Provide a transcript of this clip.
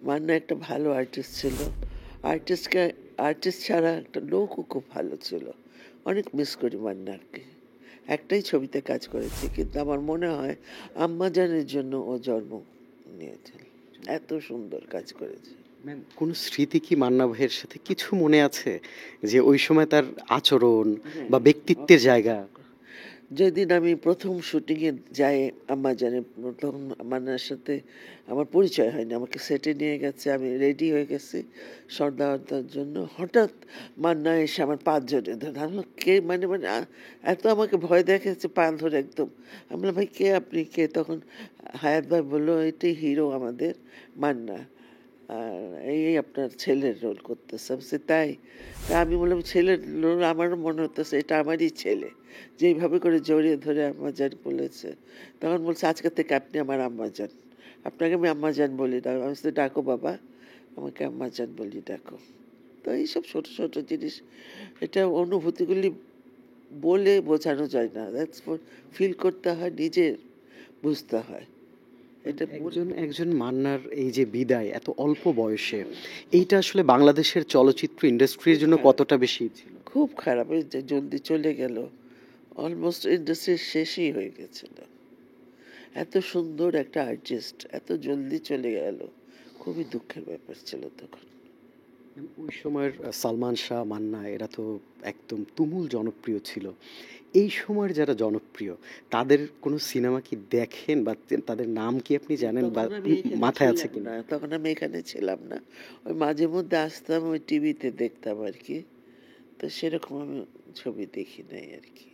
মান্না একটা ভালো আর্টিস্ট ছিল। আর্টিস্টকে আর্টিস্ট ছাড়া একটা লোকও খুব ভালো ছিল। অনেক মিস করি মান্নাকে। একটাই ছবিতে কাজ করেছি, কিন্তু আমার মনে হয় আম্মাজানের জন্য ও জন্ম নিয়েছিল। এত সুন্দর কাজ করেছে। ম্যাম, কোনো স্মৃতি কি মান্না ভাইয়ের সাথে কিছু মনে আছে, যে ওই সময় তার আচরণ বা ব্যক্তিত্বের জায়গা? যেদিন আমি প্রথম শুটিংয়ে যাই আম্মাজানে, তখন মান্নার সাথে আমার পরিচয় হয়নি। আমাকে সেটে নিয়ে গেছে, আমি রেডি হয়ে গেছি শট দেওয়ার জন্য। হঠাৎ মান্না এসে আমার পা জড়িয়ে ধরে। আমি বললাম, কে? মানে মানে এত আমাকে ভয় দেখাচ্ছে, পা ধরে একদম। আমি বললাম, ভাই কে আপনি, কে? তখন হায়াত ভাই বললো, এটাই হিরো আমাদের মান্না, আর এই আপনার ছেলের রোল করতেছে। আমি বলছি, তাই? তা আমি বললাম, ছেলের রোল? আমারও মনে হতেছে এটা আমারই ছেলে। যেইভাবে করে জড়িয়ে ধরে আম্মাজান বলেছে, তখন বলছে, আজকে থেকে আপনি আমার আম্মাজান, আপনাকে আমি আম্মাজান বলি না। আমি বলছি, ডাকো বাবা, আমাকে আম্মাজান বলি, ডাকো। তো এইসব ছোট ছোট জিনিস, এটা অনুভূতিগুলি বলে বোঝানো যায় না। দ্যাটস ফিল করতে হয়, নিজের বুঝতে হয়। এটা একজন একজন মান্নার এই যে বিদায় এত অল্প বয়সে, এইটা আসলে বাংলাদেশের চলচ্চিত্র ইন্ডাস্ট্রির জন্য কতটা বেশি ছিল? খুব খারাপ, এই যে জলদি চলে গেল, অলমোস্ট ইন্ডাস্ট্রি শেষই হয়ে গেছিল। এত সুন্দর একটা আর্টিস্ট এত জলদি চলে গেল, খুবই দুঃখের ব্যাপার ছিল তখন। ওই সময়ের সালমান শাহ, মান্না এরা তো একদম তুমুল জনপ্রিয় ছিল। এই সময়ের যারা জনপ্রিয়, তাদের কোনো সিনেমা কি দেখেন, বা তাদের নাম কি আপনি জানেন, বা তখন আমি এখানে মাথায় আছে ছিলাম কিনা? না, তখন আমি এখানে ছিলাম না। ওই মাঝে মধ্যে আসতাম, ওই টিভিতে দেখতাম আর কি। তো সেরকম আমি ছবি দেখি নাই আর কি।